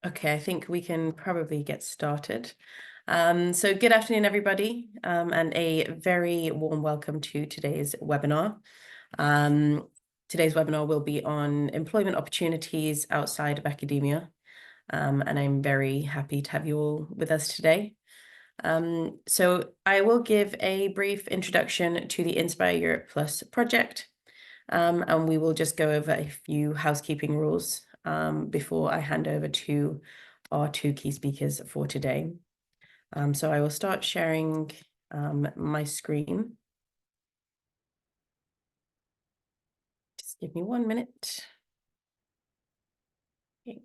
Okay, I think we can probably get started. So good afternoon, everybody, and a very warm welcome to today's webinar. Today's webinar will be on employment opportunities outside of academia, and I'm very happy to have you all with us today. So I will give a brief introduction to the Inspire Europe Plus project, and we will just go over a few housekeeping rules before I hand over to our two key speakers for today. So I will start sharing my screen. Just give me 1 minute. Okay.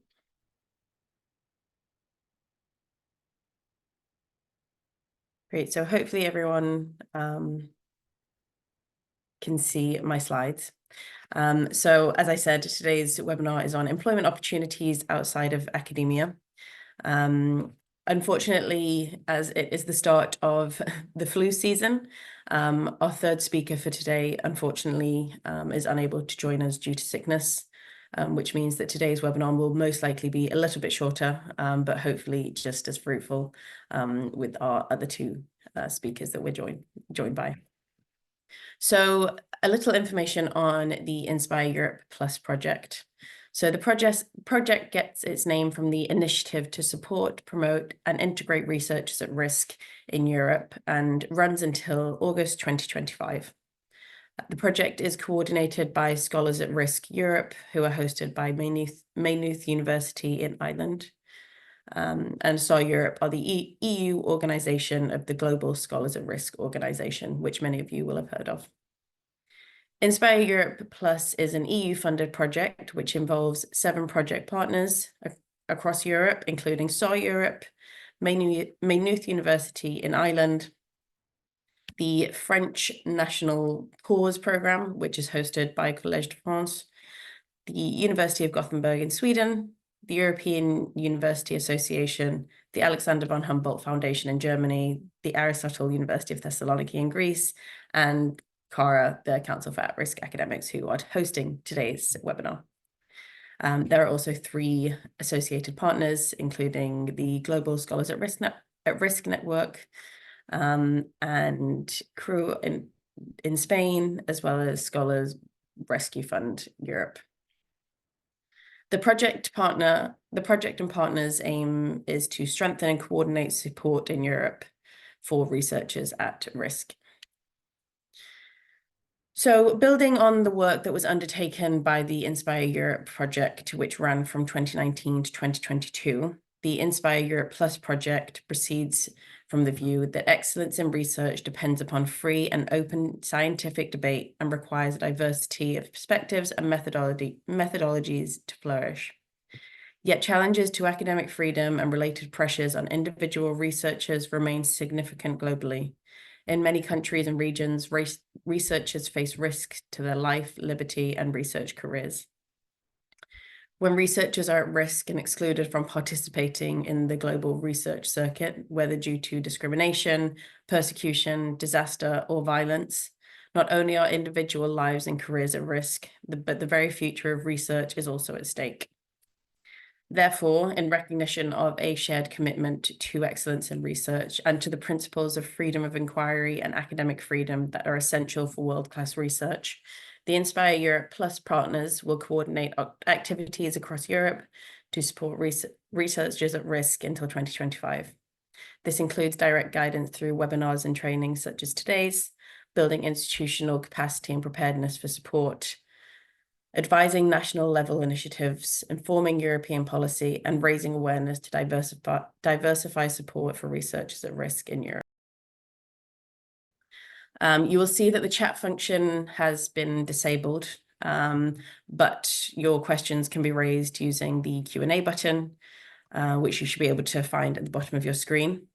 Great, so hopefully everyone can see my slides. So as I said, today's webinar is on employment opportunities outside of academia. Unfortunately, as it is the start of the flu season, our third speaker for today, unfortunately, is unable to join us due to sickness, which means that today's webinar will most likely be a little bit shorter, but hopefully just as fruitful with our other two speakers that we're joined by. So a little information on the Inspire Europe Plus project. So the project gets its name from the initiative to support, promote, and integrate researchers at risk in Europe and runs until August 2025. The project is coordinated by Scholars at Risk Europe, who are hosted by Maynooth University in Ireland. And SAR Europe are the EU organization of the Global Scholars at Risk organization, which many of you will have heard of. Inspire Europe Plus is an EU-funded project which involves 7 project partners across Europe, including SAR Europe, Maynooth University in Ireland, the French National Cause Programme, which is hosted by Collège de France, the University of Gothenburg in Sweden, the European University Association, the Alexander von Humboldt Foundation in Germany, the Aristotle University of Thessaloniki in Greece, and Cara, the Council for At-Risk Academics, who are hosting today's webinar. There are also 3 associated partners, including the Global Scholars at Risk Network, and CRU in Spain, as well as Scholars Rescue Fund Europe. The project and partners' aim is to strengthen and coordinate support in Europe for researchers at risk. So building on the work that was undertaken by the Inspire Europe project, which ran from 2019 to 2022, the Inspire Europe Plus project proceeds from the view that excellence in research depends upon free and open scientific debate and requires a diversity of perspectives and methodologies to flourish. Yet challenges to academic freedom and related pressures on individual researchers remain significant globally. In many countries and regions, researchers face risks to their life, liberty, and research careers. When researchers are at risk and excluded from participating in the global research circuit, whether due to discrimination, persecution, disaster, or violence, not only are individual lives and careers at risk, but the very future of research is also at stake. Therefore, in recognition of a shared commitment to excellence in research and to the principles of freedom of inquiry and academic freedom that are essential for world-class research, the Inspire Europe Plus partners will coordinate activities across Europe to support researchers at risk until 2025. This includes direct guidance through webinars and trainings such as today's, building institutional capacity and preparedness for support, advising national level initiatives, informing European policy, and raising awareness to diversify support for researchers at risk in Europe. You will see that the chat function has been disabled, but your questions can be raised using the Q&A button, which you should be able to find at the bottom of your screen.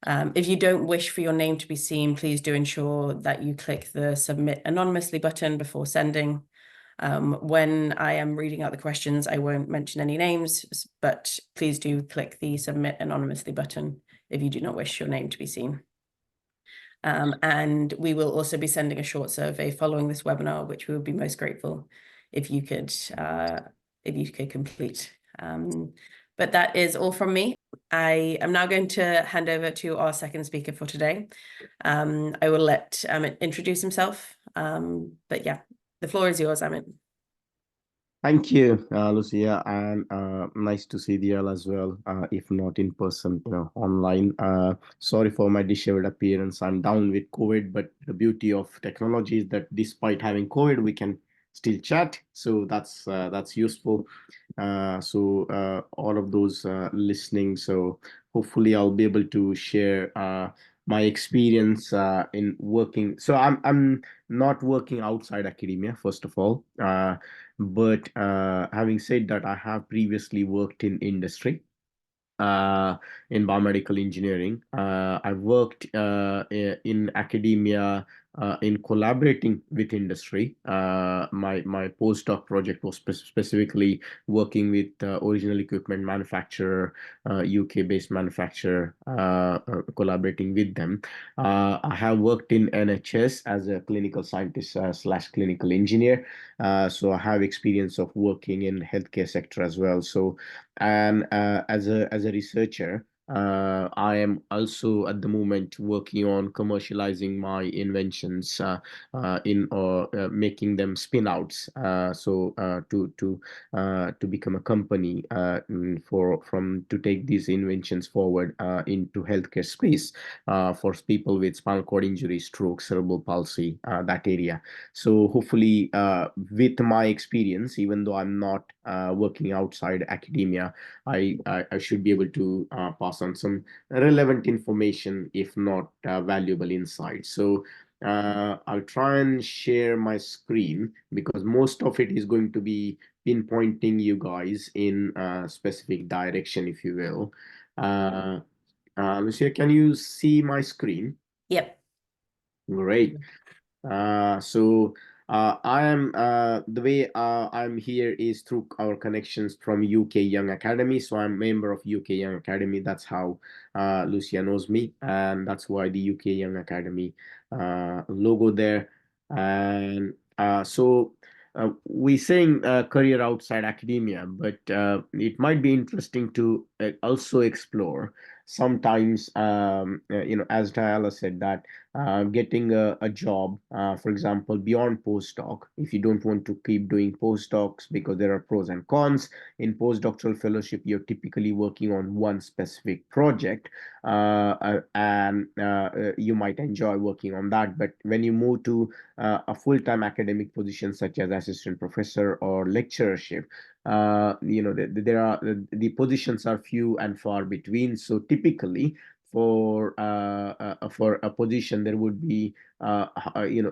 If you don't wish for your name to be seen, please do ensure that you click the Submit Anonymously button before sending. When I am reading out the questions, I won't mention any names, but please do click the Submit Anonymously button if you do not wish your name to be seen. And we will also be sending a short survey following this webinar, which we would be most grateful if you could complete. But that is all from me. I am now going to hand over to our second speaker for today. I will let Amit introduce himself. But yeah, the floor is yours, Amit. Thank you, Lucia, and nice to see you all as well, if not in person, online. Sorry for my disheveled appearance. I'm down with COVID, but the beauty of technology is that despite having COVID, we can still chat. So that's useful. All of those listening, so hopefully I'll be able to share my experience in working. So I'm not working outside academia, first of all. But having said that, I have previously worked in industry in biomedical engineering. I worked in academia in collaborating with industry. My postdoc project was specifically working with original equipment manufacturer, UK-based manufacturer, collaborating with them. I have worked in NHS as a clinical scientist slash clinical engineer. So I have experience of working in healthcare sector as well. So and as a researcher, I am also at the moment working on commercializing my inventions in or making them spin outs. To become a company to take these inventions forward into healthcare space for people with spinal cord injury, stroke, cerebral palsy, that area. So hopefully, with my experience, even though I'm not working outside academia, I should be able to pass on some relevant information, if not valuable insights. So I'll try and share my screen because most of it is going to be pinpointing you guys in a specific direction, if you will. Lucia, can you see my screen? Yep. Great. I am the way I'm here is through our connections from UK Young Academy. So I'm a member of UK Young Academy. That's how Lucia knows me, and that's why the UK Young Academy logo there. And we're saying career outside academia, but it might be interesting to also explore. Sometimes, as Diala said, that getting a job, for example, beyond postdoc, if you don't want to keep doing postdocs because there are pros and cons. In postdoctoral fellowship, you're typically working on one specific project, and you might enjoy working on that. But when you move to a full-time academic position such as assistant professor or lecturership, the positions are few and far between. So typically, for a position, there would be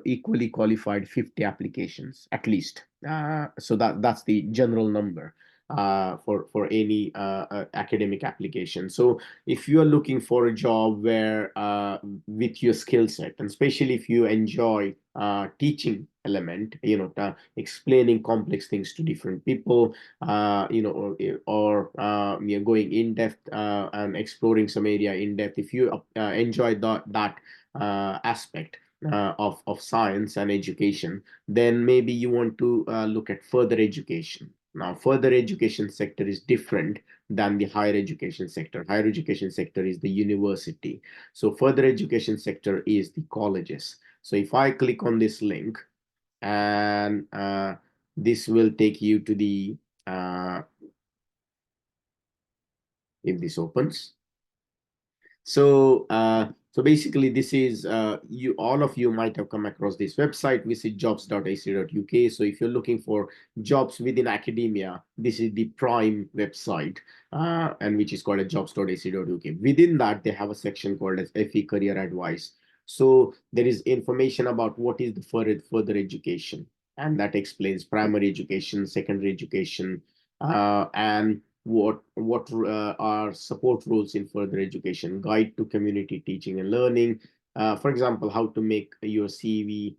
equally qualified 50 applications at least. So that's the general number for any academic application. So if you are looking for a job where with your skill set, and especially if you enjoy teaching element, explaining complex things to different people, or you're going in depth and exploring some area in depth. If you enjoy that aspect of science and education, then maybe you want to look at further education. Now, further education sector is different than the higher education sector. Higher education sector is the university. So further education sector is the colleges. So if I click on this link, and this will take you to the if this opens. So basically, this is all of you might have come across this website. Visit jobs.ac.uk. So if you're looking for jobs within academia, this is the prime website, and which is called a jobs.ac.uk. Within that, they have a section called as FE Career Advice. So there is information about what is the further education, and that explains primary education, secondary education, and what are support roles in further education, guide to community teaching and learning. For example, how to make your CV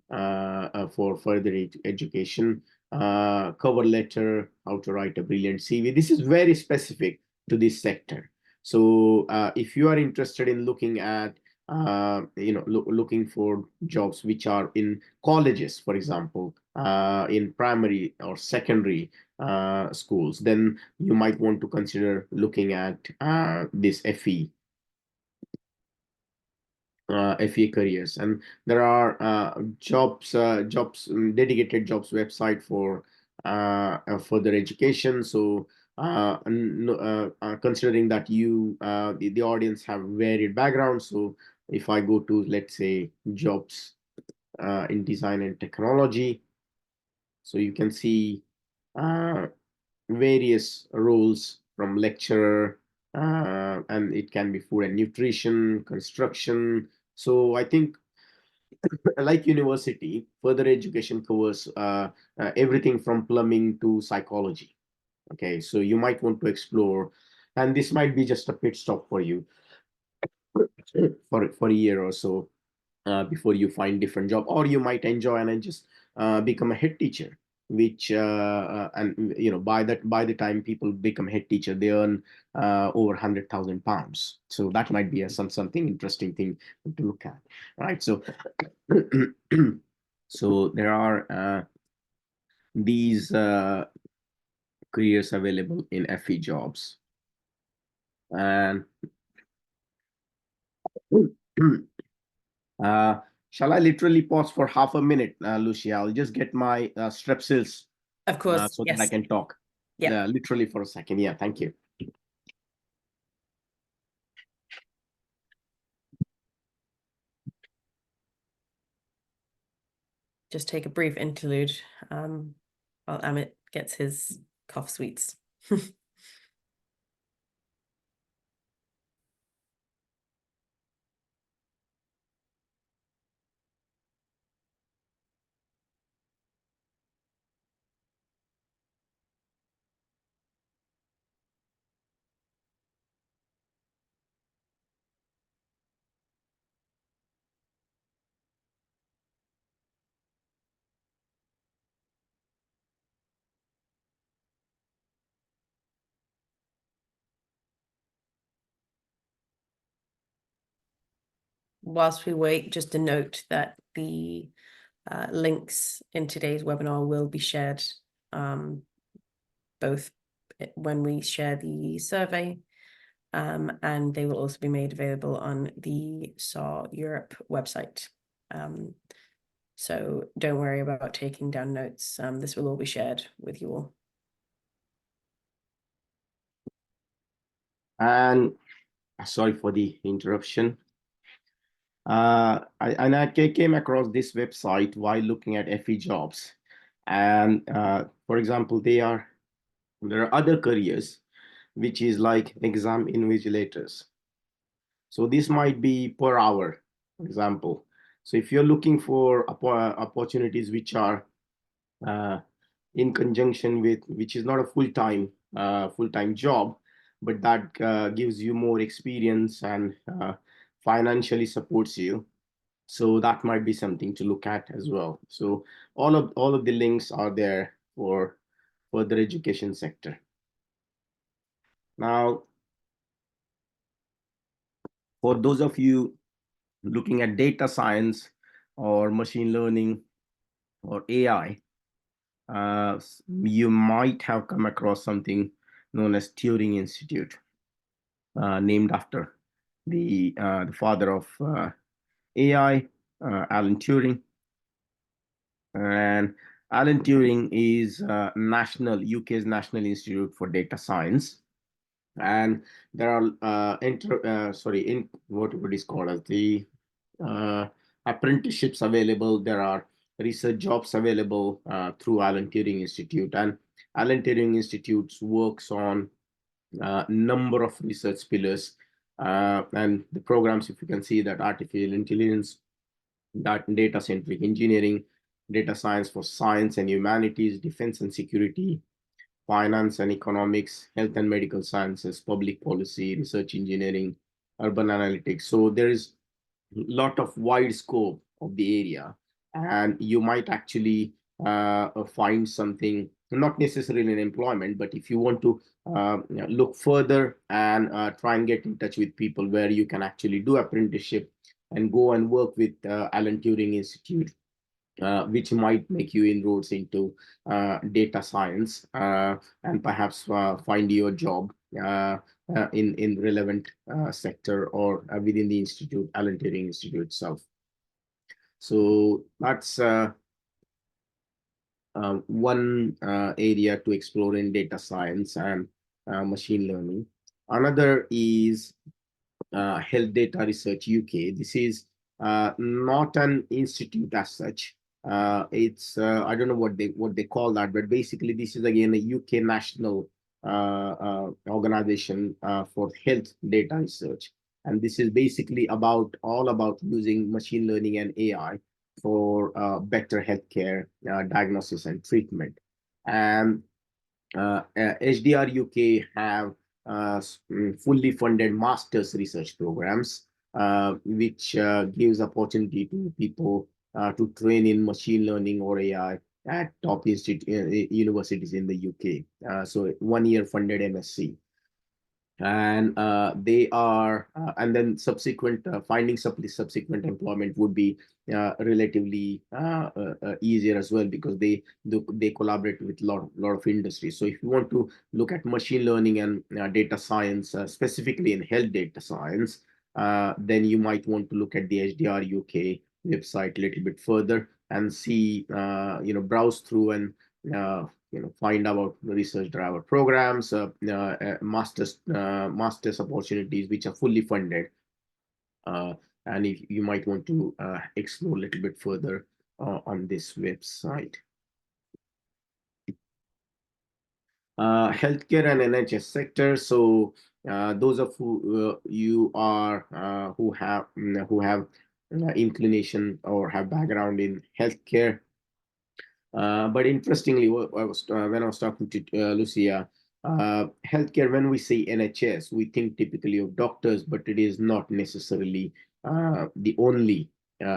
for further education, cover letter, how to write a brilliant CV. This is very specific to this sector. So if you are interested in looking at looking for jobs which are in colleges, for example, in primary or secondary schools, then you might want to consider looking at this FE careers. And there are dedicated jobs website for further education. So considering that the audience have varied backgrounds, so if I go to, let's say, jobs in design and technology, so you can see various roles from lecturer, and it can be food and nutrition, construction. So I think, like university, further education covers everything from plumbing to psychology. Okay, so you might want to explore, and this might be just a pit stop for you for a year or so before you find different job, or you might enjoy and then just become a head teacher, which and by the time people become head teacher, they earn over £100,000. So that might be something interesting thing to look at, right? So so there are these careers available in FE jobs. And shall I literally pause for half a minute, Lucia? I'll just get my strepsils Of course, so yes. that I can talk. Yeah. Literally for a second. Yeah, thank you. Just take a brief interlude while Amit gets his cough sweets. Whilst we wait, just a note that the links in today's webinar will be shared both when we share the survey, and they will also be made available on the Inspireurope website. So don't worry about taking down notes. This will all be shared with you all. And sorry for the interruption. I came across this website while looking at FE jobs. And for example, there are other careers, which is like exam invigilators. So this might be per hour, for example. So if you're looking for opportunities which are in conjunction with, which is not a full-time job, but that gives you more experience and financially supports you. So that might be something to look at as well. So all of the links are there for further education sector. Now, for those of you looking at data science or machine learning or AI, you might have come across something known as Turing Institute, named after the father of AI, Alan Turing. And Alan Turing is UK's National Institute for Data Science. And there are what is called as the apprenticeships available. There are research jobs available through Alan Turing Institute, and Alan Turing Institute works on a number of research pillars, and the programs, if you can see, that artificial intelligence, that data-centric engineering, data science for science and humanities, defense and security, finance and economics, health and medical sciences, public policy, research engineering, urban analytics. So there is a lot of wide scope of the area, and you might actually find something, not necessarily in employment, but if you want to look further and try and get in touch with people where you can actually do apprenticeship, and go and work with Alan Turing Institute, which might make you inroads into data science, and perhaps find your job in relevant sector or within the institute, Alan Turing Institute itself. So that's one area to explore in data science and machine learning. Another is Health Data Research UK. This is not an institute as such. It's I don't know what they call that, but basically this is again a UK national organization for health data research, and this is basically all about using machine learning and AI for better healthcare diagnosis and treatment. And HDR UK have fully funded master's research programs, which gives opportunity to people to train in machine learning or AI at top universities in the UK. So 1 year funded MSc. And they are and then subsequent finding subsequent employment would be relatively easier as well, because they collaborate with lot of industries. So if you want to look at machine learning and data science, specifically in health data science, then you might want to look at the HDR UK website a little bit further and see, browse through and find about the research driver programs, masters opportunities which are fully funded, and if you might want to explore a little bit further on this website. Healthcare and NHS sector. So those of you are who have inclination or have background in healthcare. But interestingly, when I was talking to Lucia, healthcare, when we say NHS, we think typically of doctors, but it is not necessarily the only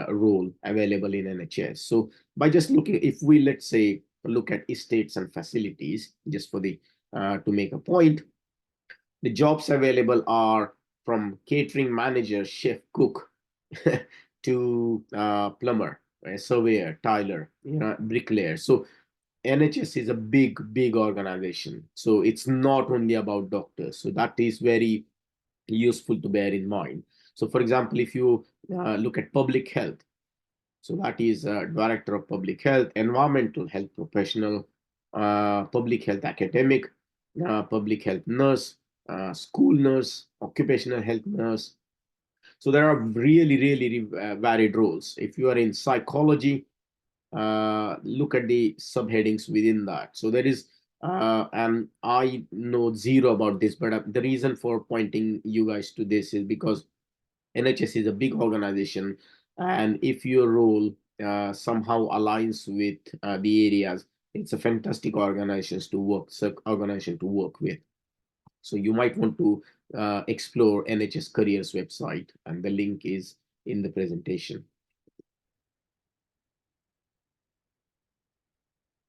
role available in NHS. So by just looking, if we, let's say, look at estates and facilities, just for the to make a point, the jobs available are from catering manager, chef, cook, to plumber, surveyor, tiler, bricklayer. So NHS is a big organization. So it's not only about doctors. So that is very useful to bear in mind. So for example, if you look at public health, so that is director of public health, environmental health professional, public health academic, public health nurse, school nurse, occupational health nurse. So there are really varied roles. If you are in psychology, look at the subheadings within that. So there is, and I know zero about this, but the reason for pointing you guys to this is because NHS is a big organization, and if your role somehow aligns with the areas, it's a fantastic organization to work with. So you might want to explore NHS Careers website, and the link is in the presentation.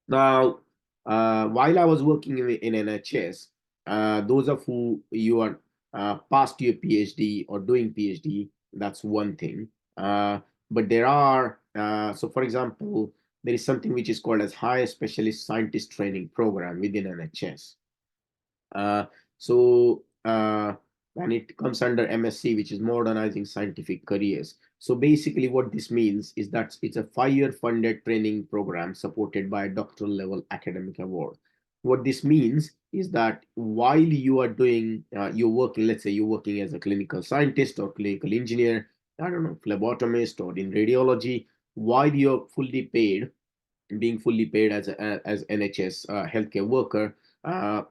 Now, while I was working in NHS, those of you are past your PhD or doing PhD, that's one thing. But there are, so for example, there is something which is called as Higher Specialist Scientist Training Program within NHS. And it comes under MSc, which is Modernizing Scientific Careers. So basically what this means is that it's a 5-year funded training program supported by a doctoral level academic award. What this means is that while you are doing, you're working, let's say you're working as a clinical scientist or clinical engineer, I don't know, phlebotomist or in radiology, while you're fully paid, being fully paid as NHS healthcare worker,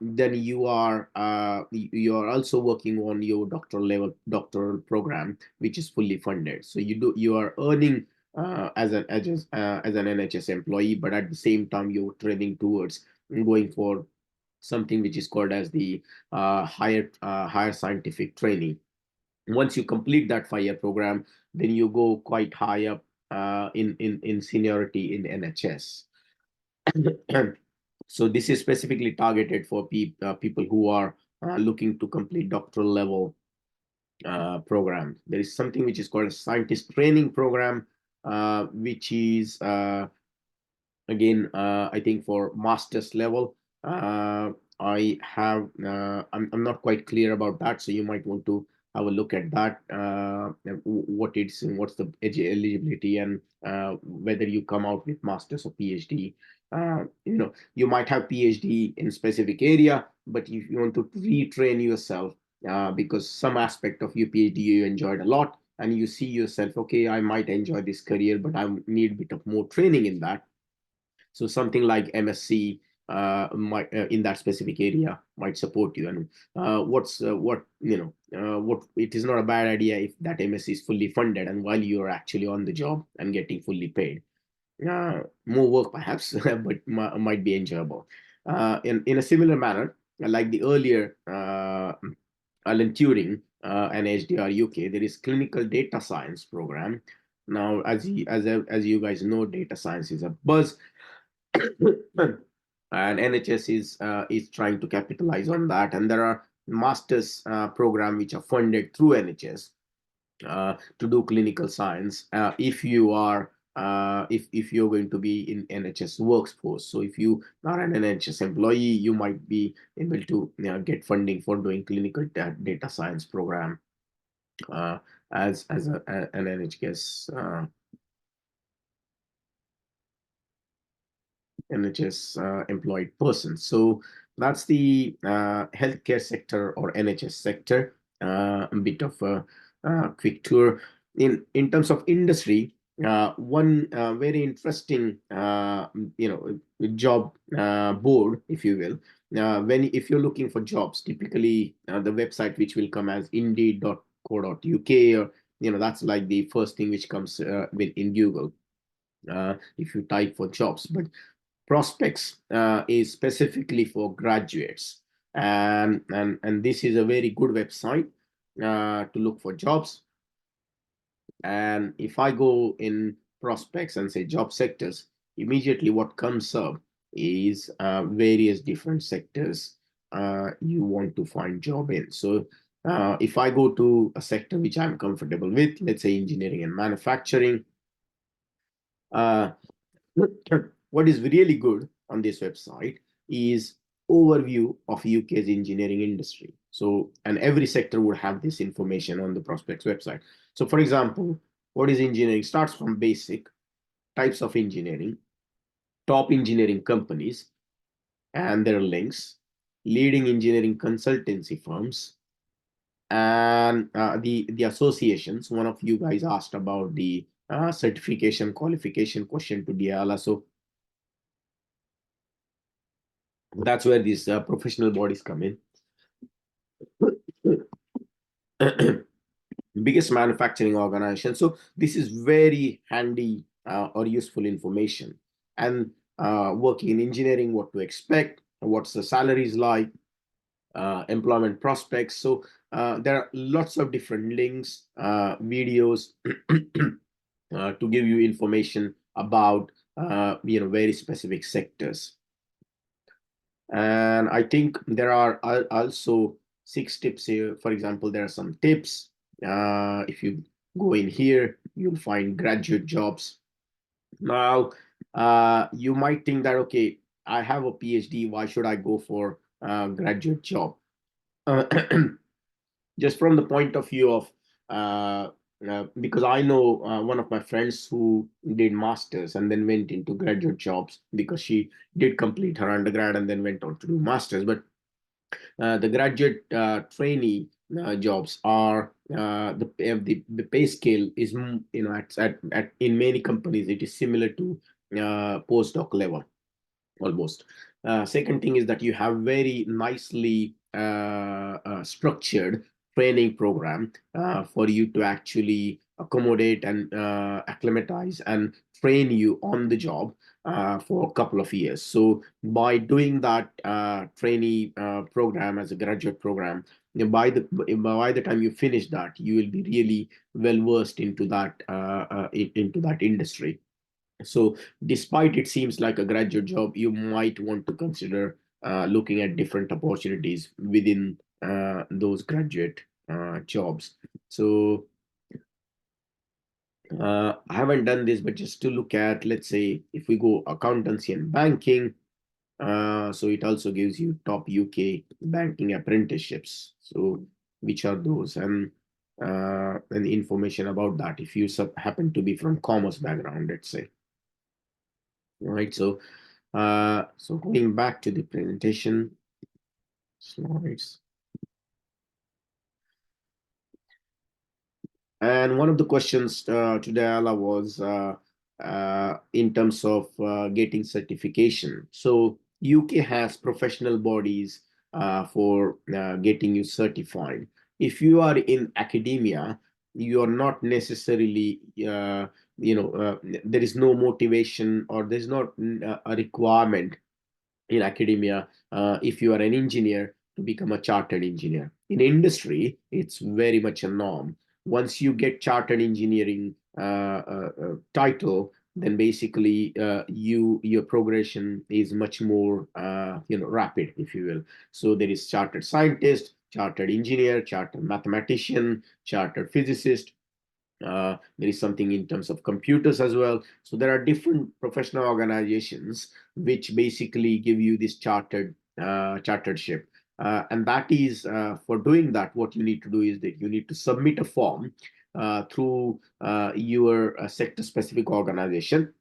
then you are also working on your doctoral program, which is fully funded. So you are earning as an NHS employee, but at the same time you're training towards going for something which is called as the higher scientific training. Once you complete that 5-year program, then you go quite high up in seniority in NHS. So this is specifically targeted for people who are looking to complete doctoral level program. There is something which is called a scientist training program, which is again, I think for master's level. I'm not quite clear about that, so you might want to have a look at that, what's the eligibility, and whether you come out with master's or PhD. You might have PhD in specific area, but if you want to retrain yourself, because some aspect of your PhD you enjoyed a lot, and you see yourself, okay, I might enjoy this career, but I need a bit of more training in that. So something like MSc might in that specific area might support you. And what it is not a bad idea if that MSc is fully funded and while you're actually on the job and getting fully paid. More work perhaps, but might be enjoyable. In a similar manner, like the earlier Alan Turing and HDR UK, there is clinical data science program. Now, as you guys know, data science is a buzz, and NHS is trying to capitalize on that. And there are masters program which are funded through NHS to do clinical science. If you are if you're going to be in NHS workforce, so if you are an NHS employee, you might be able to get funding for doing clinical data science program as an NHS employed person. So that's the healthcare sector or NHS sector. A bit of a quick tour. In terms of industry, one very interesting job board, if you will. If you're looking for jobs, typically the website which will come as indeed.co.uk, or that's like the first thing which comes in Google if you type for jobs. But prospects is specifically for graduates, and this is a very good website to look for jobs. And if I go in prospects and say job sectors, immediately what comes up is various different sectors you want to find job in. So if I go to a sector which I'm comfortable with, let's say engineering and manufacturing, what is really good on this website is overview of UK's engineering industry. So, and every sector would have this information on the prospects website. So for example, what is engineering? Starts from basic, types of engineering, top engineering companies, and their links, leading engineering consultancy firms, and the associations. One of you guys asked about the certification qualification question to DIALA. So that's where these professional bodies come in. Biggest manufacturing organization. So this is very handy or useful information. And working in engineering, what to expect, what's the salaries like, employment prospects. So there are lots of different links, videos to give you information about very specific sectors. And I think there are also 6 tips here. For example, there are some tips. If you go in here, you'll find graduate jobs. Now, you might think that, okay, I have a PhD, why should I go for a graduate job? Just from the point of view of because I know one of my friends who did masters and then went into graduate jobs, because she did complete her undergrad and then went on to do masters. But the graduate trainee jobs are the pay scale is at in many companies it is similar to postdoc level almost. Second thing is that you have very nicely structured training program for you to actually accommodate and acclimatize and train you on the job for a couple of years. So by doing that trainee program as a graduate program, by the time you finish that, you will be really well versed into that industry. So despite it seems like a graduate job, you might want to consider looking at different opportunities within those graduate jobs. So I haven't done this, but just to look at, let's say, if we go accountancy and banking, so it also gives you top UK banking apprenticeships. So which are those, and the information about that if you happen to be from commerce background, let's say. Right. So so going back to the presentation slides. And one of the questions to Diala was in terms of getting certification. So UK has professional bodies for getting you certified. If you are in academia, you are not necessarily, there is no motivation, or there's not a requirement in academia, if you are an engineer, to become a chartered engineer. In industry, it's very much a norm. Once you get chartered engineering title, then basically your progression is much more rapid, if you will. So there is chartered scientist, chartered engineer, chartered mathematician, chartered physicist. There is something in terms of computers as well. So there are different professional organizations which basically give you this charteredship. And that is for doing that, what you need to do is that you need to submit a form through your sector specific organization,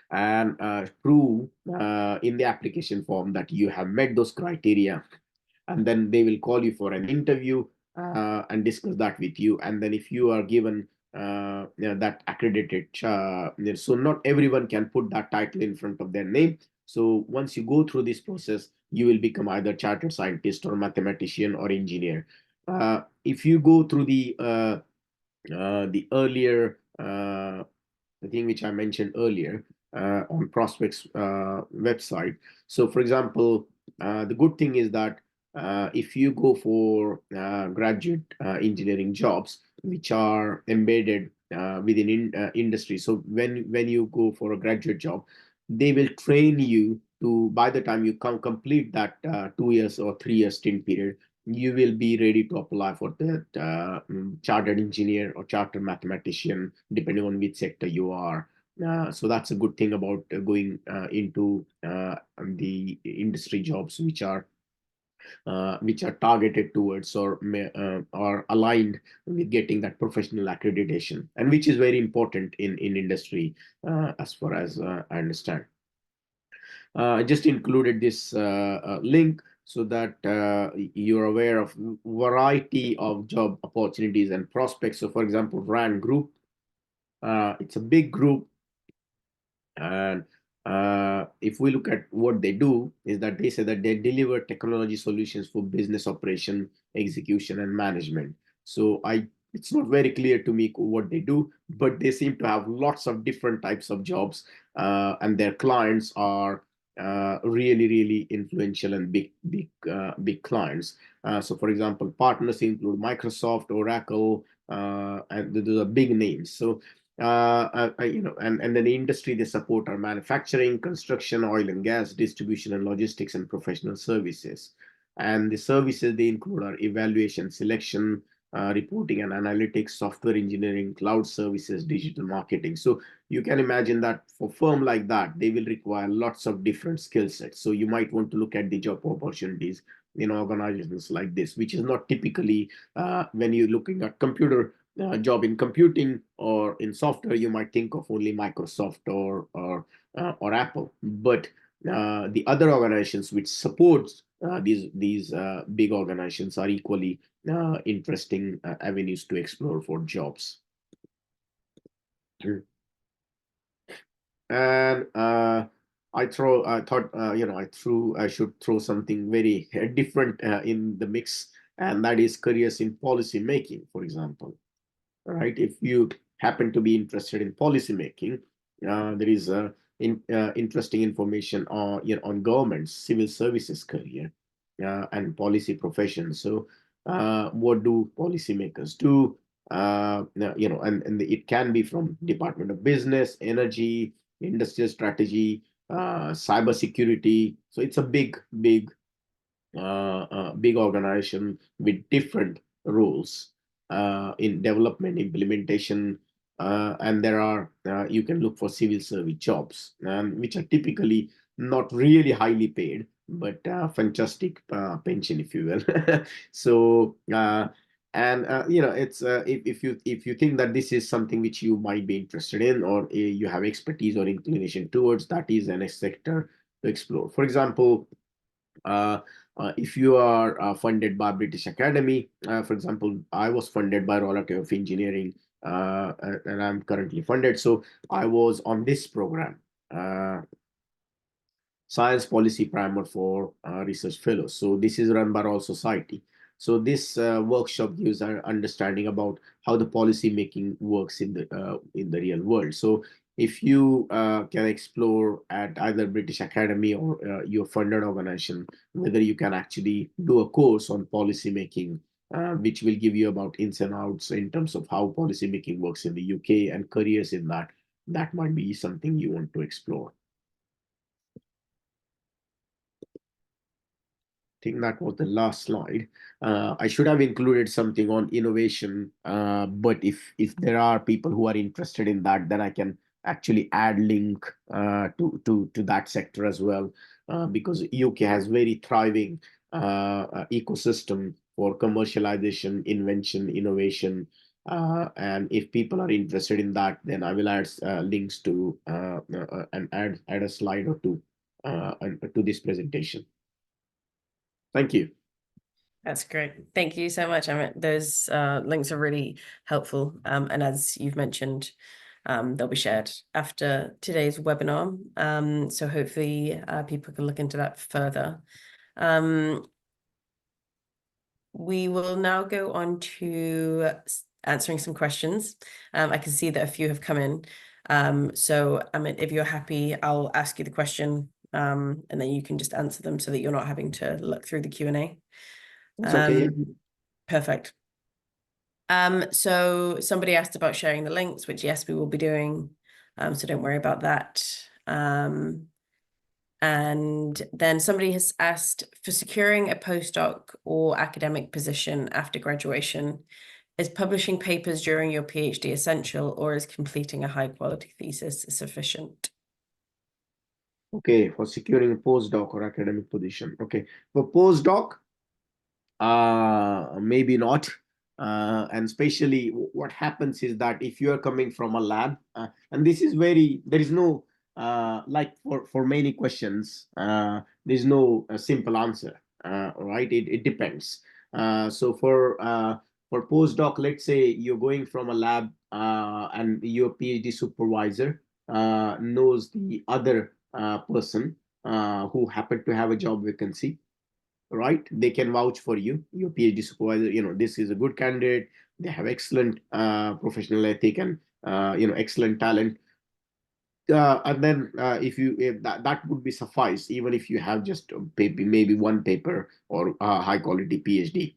and prove in the application form that you have met those criteria, and then they will call you for an interview and discuss that with you. And then if you are given that accredited, so not everyone can put that title in front of their name. So once you go through this process, you will become either chartered scientist or mathematician or engineer. If you go through the earlier the thing which I mentioned earlier on Prospect's website. So, for example, the good thing is that if you go for graduate engineering jobs, which are embedded within industry, so when you go for a graduate job, they will train you to, by the time you complete that 2 years or 3 years stint period, you will be ready to apply for that chartered engineer or chartered mathematician, depending on which sector you are. So that's a good thing about going into the industry jobs, which are targeted towards or are aligned with getting that professional accreditation, and which is very important in industry, as far as I understand. I just included this link so that you're aware of variety of job opportunities and prospects. So, for example, RAND Group, it's a big group, and if we look at what they do, is that they say that they deliver technology solutions for business operation, execution, and management. So it's not very clear to me what they do, but they seem to have lots of different types of jobs, and their clients are really, really influential and big clients. So, for example, partners include Microsoft, Oracle, and those are big names. So and then the industry they support are manufacturing, construction, oil and gas, distribution and logistics, and professional services. And the services they include are evaluation, selection, reporting and analytics, software engineering, cloud services, digital marketing. So you can imagine that for a firm like that, they will require lots of different skill sets. So you might want to look at the job opportunities in organizations like this, which is not typically when you're looking at computer job in computing or in software, you might think of only Microsoft or Apple. But the other organizations which supports these big organizations are equally interesting avenues to explore for jobs. And I thought I should throw something very different in the mix, and that is careers in policy making, for example. Right? If you happen to be interested in policy making, there is interesting information on government, civil services career, and policy professions. So, what do policymakers do? And it can be from Department of Business, Energy, Industrial Strategy, cyber security. So it's a big organization with different roles in development, implementation, and there are you can look for civil service jobs, which are typically not really highly paid, but fantastic pension, if you will. So and it's if you think that this is something which you might be interested in, or you have expertise or inclination towards, that is an sector to explore. For example, uh, if you are funded by British Academy, for example, I was funded by Royal Academy of Engineering, and I'm currently funded. So I was on this program, Science Policy Primer for Research Fellows. So this is run by Royal Society. So this workshop gives an understanding about how the policy making works in the real world. So if you can explore at either British Academy or your funded organization, whether you can actually do a course on policy making, which will give you about ins and outs in terms of how policy making works in the UK and careers in that, that might be something you want to explore. Think that was the last slide. I should have included something on innovation, but if there are people who are interested in that, then I can actually add link to that sector as well, because UK has very thriving ecosystem for commercialization, invention, innovation. And if people are interested in that, then I will add links to and add a slide or two to this presentation. Thank you. That's great. Thank you so much, Amit. Those links are really helpful. And as you've mentioned, they'll be shared after today's webinar. So hopefully people can look into that further. We will now go on to answering some questions. I can see that a few have come in. So Amit, if you're happy, I'll ask you the question and then you can just answer them so that you're not having to look through the Q&A. It's okay. Perfect. So somebody asked about sharing the links, which yes, we will be doing. So don't worry about that. And then somebody has asked, for securing a postdoc or academic position after graduation, is publishing papers during your PhD essential, or is completing a high quality thesis sufficient? Okay, for securing a postdoc or academic position. Okay, for postdoc, maybe not. And especially what happens is that if you are coming from a lab, and this is there is no, like for many questions, there's no simple answer, right? It depends. So for postdoc, let's say you're going from a lab and your PhD supervisor knows the other person who happened to have a job vacancy, right? They can vouch for you, your PhD supervisor, this is a good candidate, they have excellent professional ethic and excellent talent. And then if that would be suffice, even if you have just maybe one paper or a high quality PhD,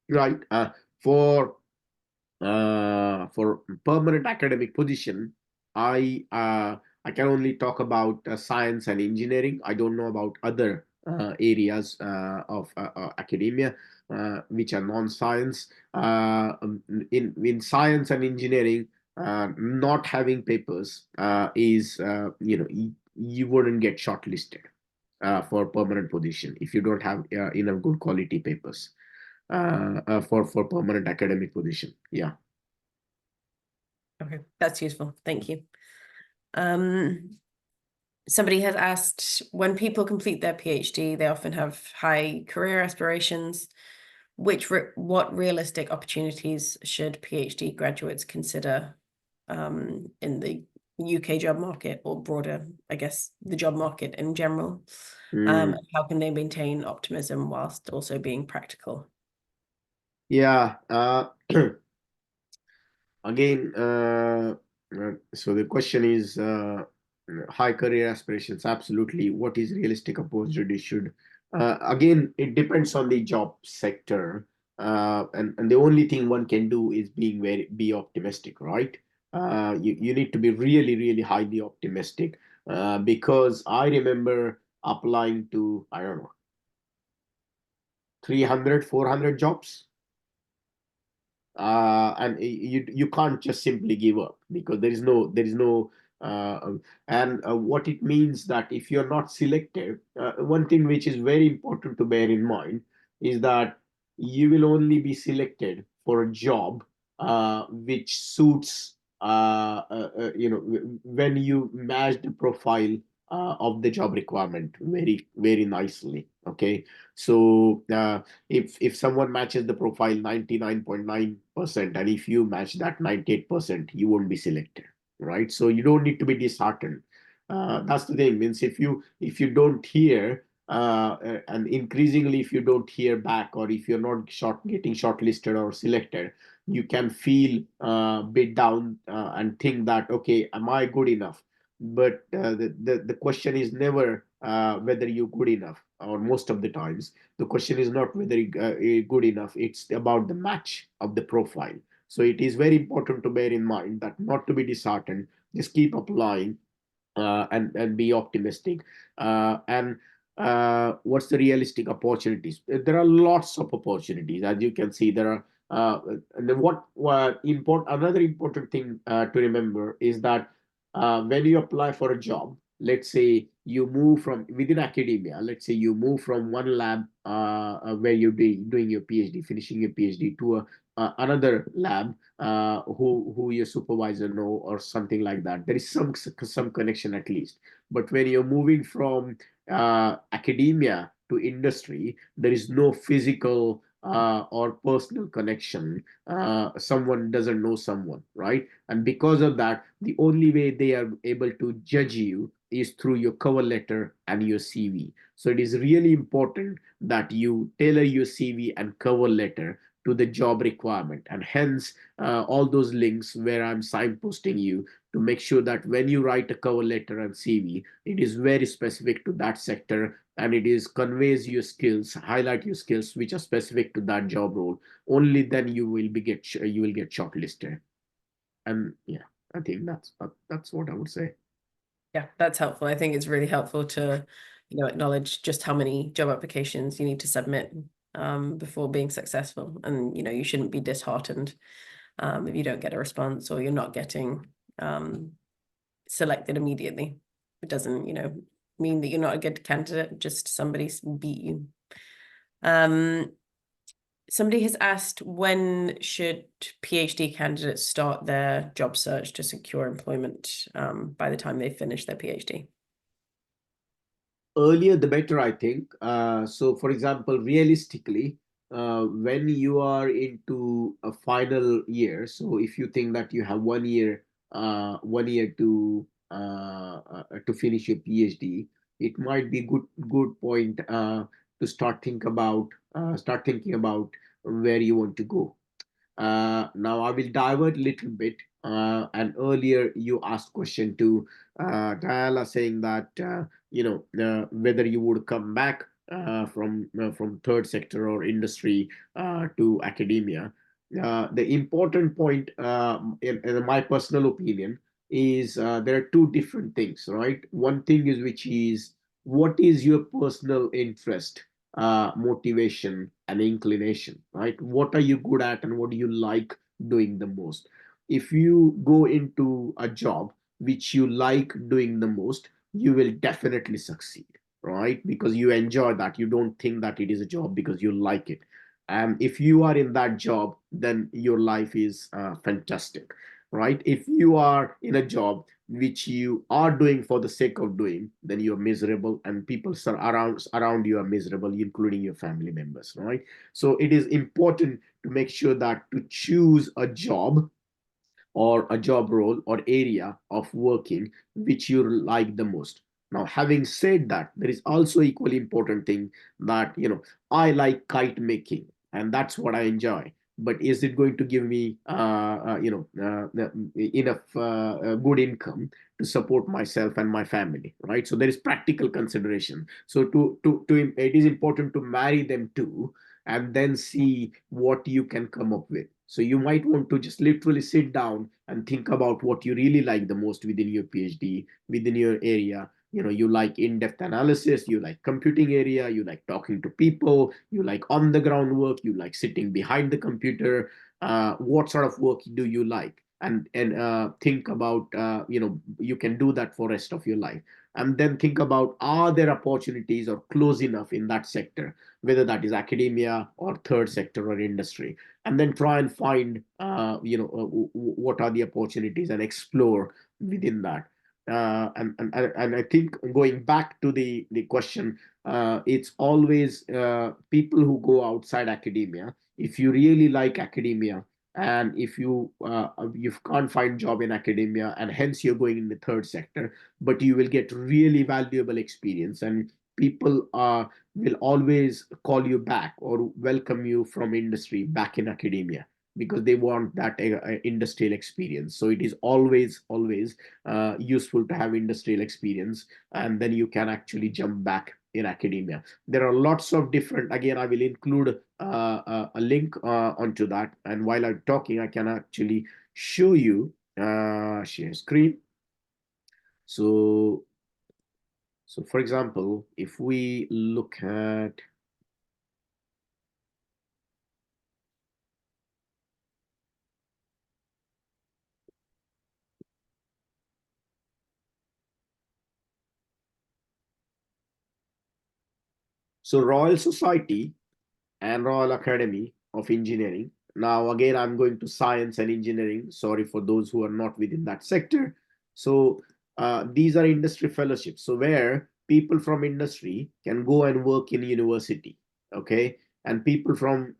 right? For permanent academic position, I can only talk about science and engineering. I don't know about other areas of academia which are non-science. In science and engineering, not having papers is you wouldn't get shortlisted for permanent position if you don't have enough good quality papers for permanent academic position. Yeah. Okay, that's useful. Thank you. Somebody has asked, when people complete their PhD, they often have high career aspirations. What realistic opportunities should PhD graduates consider in the UK job market, or broader, I guess, the job market in general? How can they maintain optimism whilst also being practical? Yeah. Again, so the question is high career aspirations. Absolutely. What is realistic opportunity should? Again, it depends on the job sector. And the only thing one can do is be optimistic, right? You need to be really, really highly optimistic because I remember applying to, I don't know, 300, 400 jobs. and you can't just simply give up, because there is no and what it means that if you're not selected, one thing which is very important to bear in mind is that you will only be selected for a job which suits when you match the profile of the job requirement very very nicely. Okay, so if someone matches the profile 99.9%, and if you match that 98%, you won't be selected, right? So you don't need to be disheartened. That's the thing. Means if you don't hear, and increasingly if you don't hear back, or if you're not getting shortlisted or selected, you can feel a bit down, and think that, okay, am I good enough? But the question is never whether you're good enough, or most of the times the question is not whether you're good enough, it's about the match of the profile. So it is very important to bear in mind that not to be disheartened, just keep applying, and be optimistic. And what's the realistic opportunities? There are lots of opportunities, as you can see. There are and then another important thing to remember is that when you apply for a job, let's say you move from within academia, let's say you move from one lab where you're doing your PhD, finishing your PhD, to another lab who your supervisor know, or something like that. There is some connection at least. But when you're moving from academia to industry, there is no physical or personal connection. Someone doesn't know someone, right? And because of that, the only way they are able to judge you is through your cover letter and your CV. So it is really important that you tailor your CV and cover letter to the job requirement, and hence all those links where I'm signposting you, to make sure that when you write a cover letter and CV, it is very specific to that sector, and it is conveys your skills, highlight your skills which are specific to that job role. Only then you will get shortlisted. And yeah, I think that's what I would say. Yeah, that's helpful. I think it's really helpful to, acknowledge just how many job applications you need to submit before being successful. And, you shouldn't be disheartened if you don't get a response, or you're not getting selected immediately. It doesn't, mean that you're not a good candidate, just somebody's beat you. Somebody has asked, when should PhD candidates start their job search to secure employment by the time they finish their PhD? Earlier the better, I think. So for example, realistically, when you are into a final year, so if you think that you have 1 year to finish your PhD, it might be good point to start thinking about where you want to go. Now I will divert a little bit. And earlier you asked question to Diala, saying that whether you would come back from third sector or industry to academia. The important point, in my personal opinion, is there are two different things, right? One thing is which is what is your personal interest, motivation, and inclination, right? What are you good at and what do you like doing the most? If you go into a job which you like doing the most, you will definitely succeed, right? Because you enjoy that. You don't think that it is a job because you like it. And if you are in that job, then your life is fantastic, right? If you are in a job which you are doing for the sake of doing, then you're miserable, and people around you are miserable, including your family members, right? So it is important to make sure that to choose a job or a job role or area of working which you like the most. Now, having said that, there is also equally important thing that, I like kite making, and that's what I enjoy. But is it going to give me, enough good income to support myself and my family, right? So there is practical consideration. So it is important to marry them too, and then see what you can come up with. So you might want to just literally sit down and think about what you really like the most within your PhD, within your area. You like in-depth analysis, you like computing area, you like talking to people, you like on the ground work, you like sitting behind the computer. what sort of work do you like, and think about, you can do that for rest of your life. And then think about, are there opportunities or close enough in that sector, whether that is academia or third sector or industry, and then try and find, what are the opportunities and explore within that. And I think, going back to the question, it's always, people who go outside academia, if you really like academia, and if you can't find job in academia, and hence you're going in the third sector, but you will get really valuable experience, and people will always call you back or welcome you from industry back in academia, because they want that industrial experience. So it is always useful to have industrial experience, and then you can actually jump back in academia. There are lots of different, again, I will include a link onto that, and while I'm talking, I can actually show you, share screen. So for example, if we look at, so Royal Society and Royal Academy of Engineering. Now, again, I'm going to science and engineering. Sorry for those who are not within that sector. So these are industry fellowships. So where people from industry can go and work in university, okay? And people from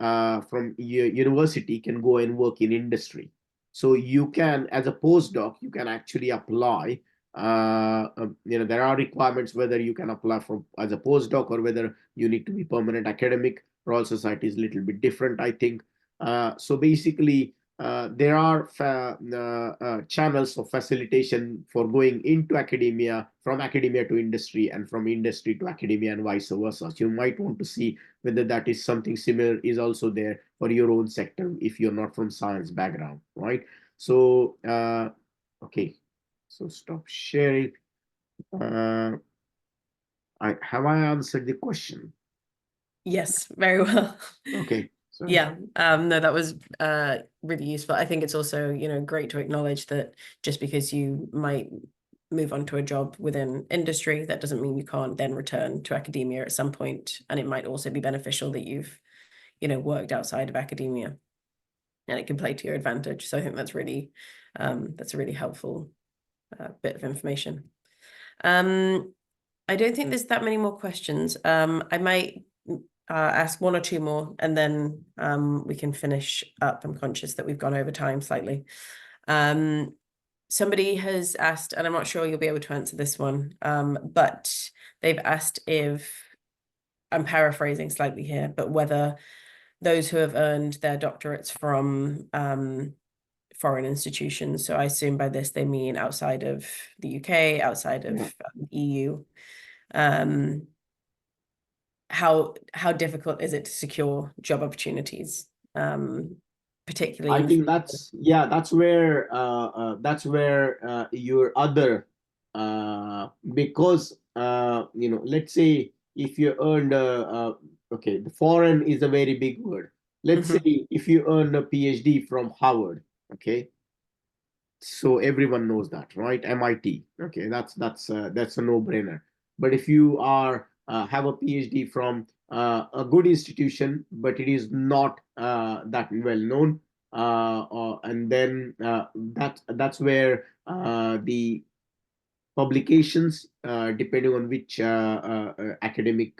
university can go and work in industry. So you can, as a postdoc, you can actually apply. There are requirements whether you can apply for as a postdoc or whether you need to be permanent academic. Royal Society is a little bit different, I think. So basically, there are channels of facilitation for going into academia, from academia to industry, and from industry to academia, and vice versa. So you might want to see whether that is something similar is also there for your own sector if you're not from science background, right? So, okay, so stop sharing. Have I answered the question? Yes, very well. Okay. So Yeah, no, that was really useful. I think it's also, great to acknowledge that just because you might move on to a job within industry, that doesn't mean you can't then return to academia at some point. And it might also be beneficial that you've, worked outside of academia, and it can play to your advantage. So I think that's a really helpful bit of information. I don't think there's that many more questions. I might ask one or two more, and then we can finish up. I'm conscious that we've gone over time slightly. Somebody has asked, and I'm not sure you'll be able to answer this one, but they've asked if, I'm paraphrasing slightly here, but whether those who have earned their doctorates from foreign institutions, so I assume by this they mean outside of the UK, outside of EU, how difficult is it to secure job opportunities, particularly I think that's where your other, because let's say if you earned okay, the foreign is a very big word. Let's say if you earn a PhD from Harvard, okay, so everyone knows that, right? MIT, okay, that's a no-brainer. But if you are have a PhD from a good institution, but it is not that well known, and then that's where the publications, depending on which academic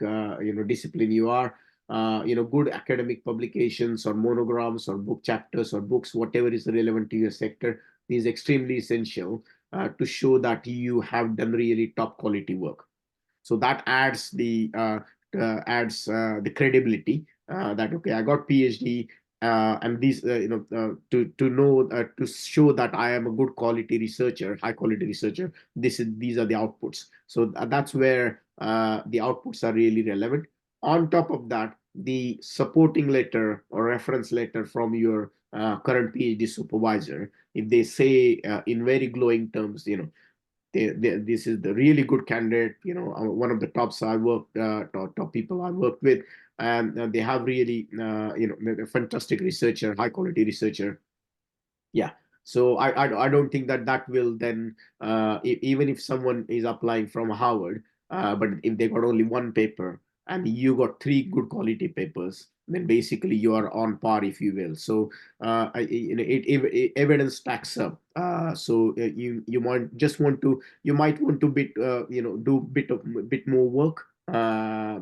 discipline you are, good academic publications or monograms or book chapters or books, whatever is relevant to your sector, is extremely essential to show that you have done really top quality work. So that adds the credibility, that okay, I got PhD, and these to know, to show that I am a good quality researcher, high quality researcher. These are the outputs. So that's where the outputs are really relevant. On top of that, the supporting letter or reference letter from your current PhD supervisor, if they say in very glowing terms, this is the really good candidate, one of the tops I worked, top people I worked with, and they have really, they're a fantastic researcher, high quality researcher. Yeah. So I don't think that will then, even if someone is applying from Harvard, but if they got only one paper and you got three good quality papers, then basically you are on par, if you will. So evidence stacks up. So you might want to do bit more work,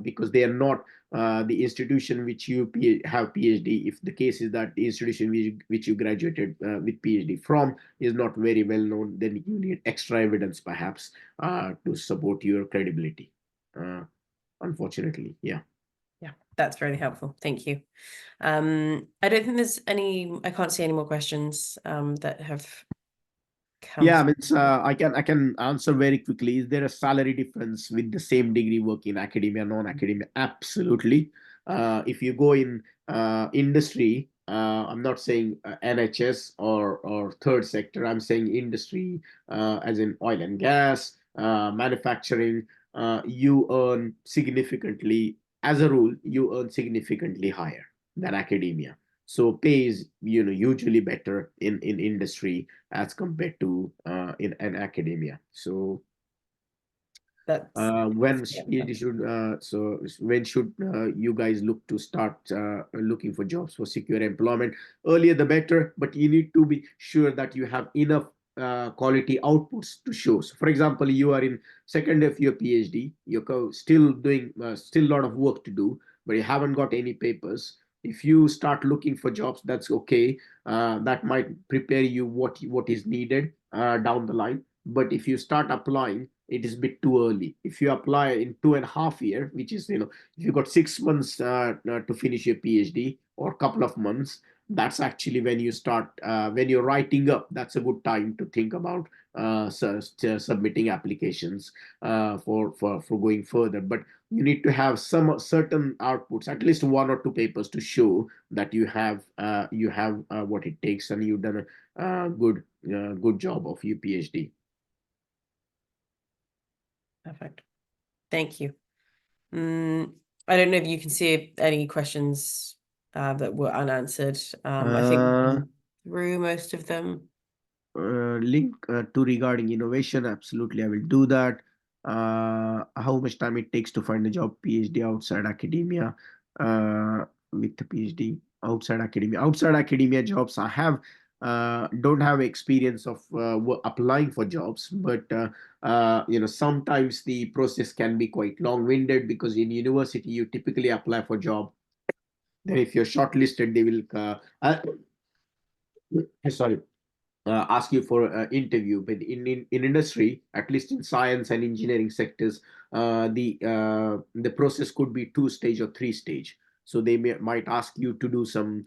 because they are not the institution which you have PhD. If the case is that the institution which you graduated with PhD from is not very well known, then you need extra evidence perhaps to support your credibility. Unfortunately, yeah. Yeah, that's very helpful. Thank you. I don't think there's I can't see any more questions that have come. Yeah, I mean, I can answer very quickly. Is there a salary difference with the same degree work in academia, non-academia? Absolutely. If you go in industry, I'm not saying NHS or third sector. I'm saying industry, as in oil and gas, manufacturing. You earn significantly, as a rule, you earn significantly higher than academia. So pay is usually better in industry as compared to in an academia. So when should you guys look to start looking for jobs for secure employment? Earlier the better, but you need to be sure that you have enough quality outputs to show. So for example, you are in second year of your PhD, you're still doing still a lot of work to do, but you haven't got any papers. If you start looking for jobs, that's okay. That might prepare you what is needed down the line. But if you start applying, it is a bit too early. If you apply in 2.5 years, which is, if you got 6 months to finish your PhD, or a couple of months, that's actually when you start, when you're writing up, that's a good time to think about submitting applications for going further. But you need to have some certain outputs, at least one or two papers, to show that you have what it takes and you've done a good job of your PhD. Perfect. Thank you. I don't know if you can see any questions that were unanswered. I think through most of them. Link to regarding innovation, absolutely, I will do that. How much time it takes to find a job PhD outside academia, with the PhD outside academia jobs, I have don't have experience of applying for jobs, but sometimes the process can be quite long-winded, because in university you typically apply for job, then if you're shortlisted, they will sorry, ask you for an interview. But in industry, at least in science and engineering sectors, the process could be 2 stage or 3 stage. So they might ask you to do some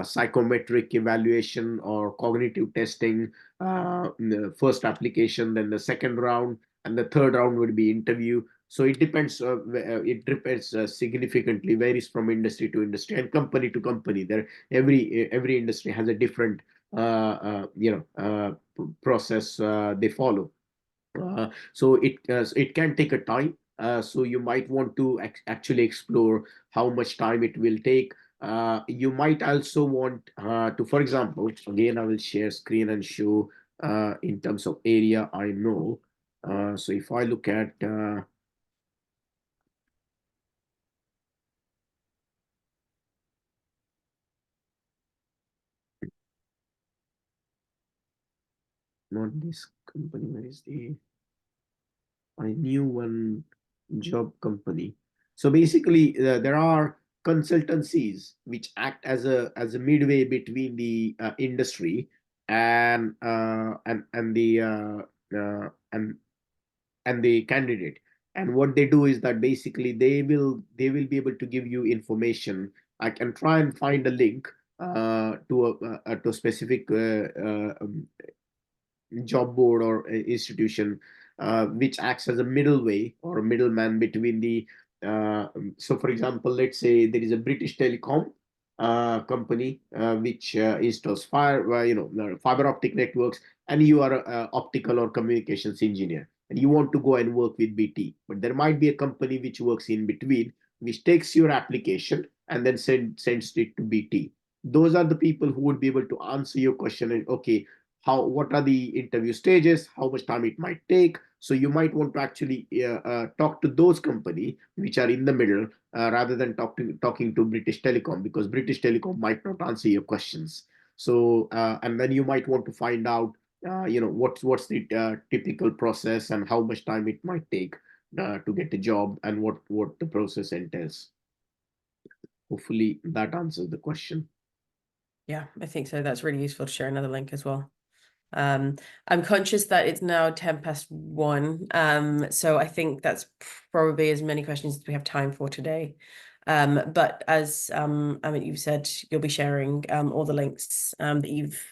psychometric evaluation or cognitive testing, in the first application, then the second round, and the third round would be interview. So it depends. It depends significantly, varies from industry to industry and company to company. Every industry has a different process they follow. So it can take a time. So you might want to actually explore how much time it will take. You might also want to, for example, again, I will share screen and show in terms of area I know. So if I look at not this company, where is the I knew one job company. So basically, there are consultancies which act as a midway between the industry and the and the candidate. And what they do is that basically they will be able to give you information. I can try and find a link to a specific job board or institution which acts as a middleway or a middleman between the so for example, let's say there is a British Telecom, company which installs fiber optic networks, and you are a optical or communications engineer, and you want to go and work with BT. But there might be a company which works in between, which takes your application and then sends it to BT. Those are the people who would be able to answer your question and, okay, what are the interview stages, how much time it might take. So you might want to actually talk to those companies which are in the middle, rather than talking to British Telecom, because British Telecom might not answer your questions. So and then you might want to find out what's the typical process and how much time it might take to get a job, and what the process entails. Hopefully that answers the question. Yeah, I think so. That's really useful to share another link as well. I'm conscious that it's now 1:10. So I think that's probably as many questions as we have time for today. But as Amit, you've said, you'll be sharing all the links that you've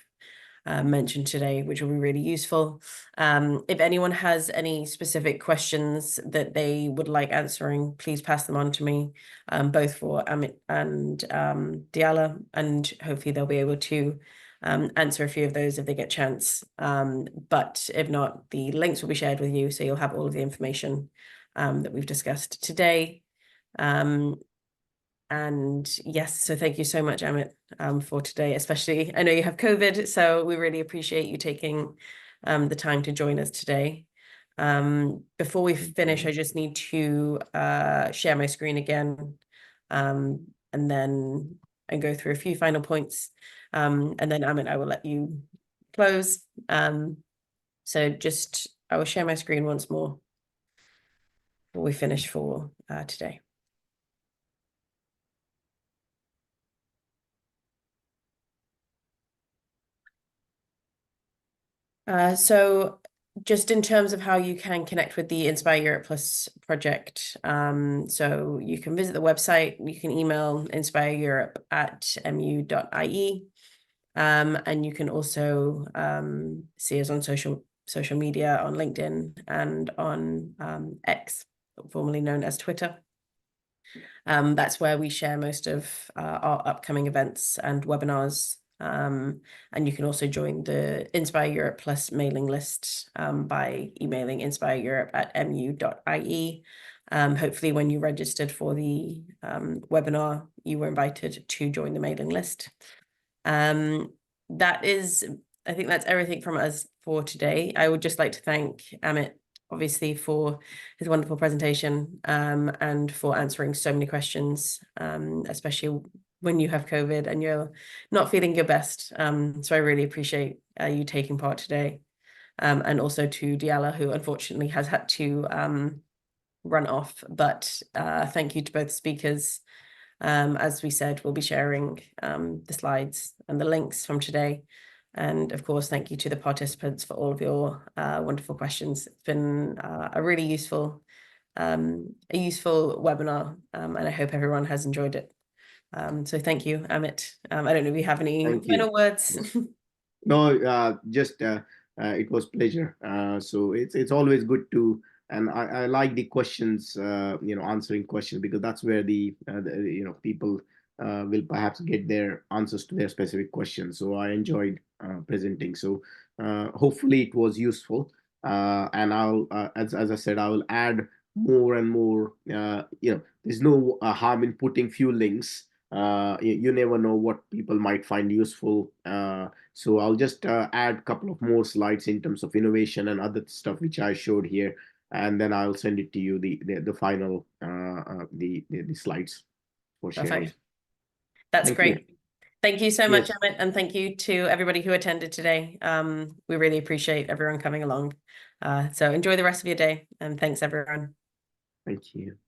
mentioned today, which will be really useful. If anyone has any specific questions that they would like answering, please pass them on to me, both for Amit and Diala, and hopefully they'll be able to answer a few of those if they get a chance. But if not, the links will be shared with you, so you'll have all of the information that we've discussed today. And yes, so thank you so much, Amit, for today, especially. I know you have COVID, so we really appreciate you taking the time to join us today. Before we finish, I just need to share my screen again, and go through a few final points. And then Amit, I will let you close. So just, I will share my screen once more before we finish for today. So just in terms of how you can connect with the Inspire Europe Plus project, so you can visit the website, you can email inspireurope@mu.ie, and you can also see us on social media, on LinkedIn and on X, formerly known as Twitter. That's where we share most of our upcoming events and webinars. And you can also join the Inspire Europe Plus mailing list by emailing inspireurope@mu.ie. Hopefully when you registered for the webinar, you were invited to join the mailing list. I think that's everything from us for today. I would just like to thank Amit, obviously, for his wonderful presentation, and for answering so many questions, especially when you have COVID and you're not feeling your best. So I really appreciate you taking part today. And also to Diala, who unfortunately has had to run off. But thank you to both speakers. As we said, we'll be sharing the slides and the links from today. And of course, thank you to the participants for all of your wonderful questions. It's been a really useful webinar, and I hope everyone has enjoyed it. So thank you, Amit. I don't know if you have any final words. No, just it was pleasure. So it's always good to, and I like the questions, answering questions, because that's where the people will perhaps get their answers to their specific questions. So I enjoyed presenting. So hopefully it was useful. And I'll, as I said, I will add more and more. There's no harm in putting few links. You never know what people might find useful. So I'll just add a couple of more slides in terms of innovation and other stuff which I showed here, and then I'll send it to you, the final the slides for sharing. Perfect. That's great. Thank you so much, Amit, and thank you to everybody who attended today. We really appreciate everyone coming along. So enjoy the rest of your day, and thanks, everyone. Thank you.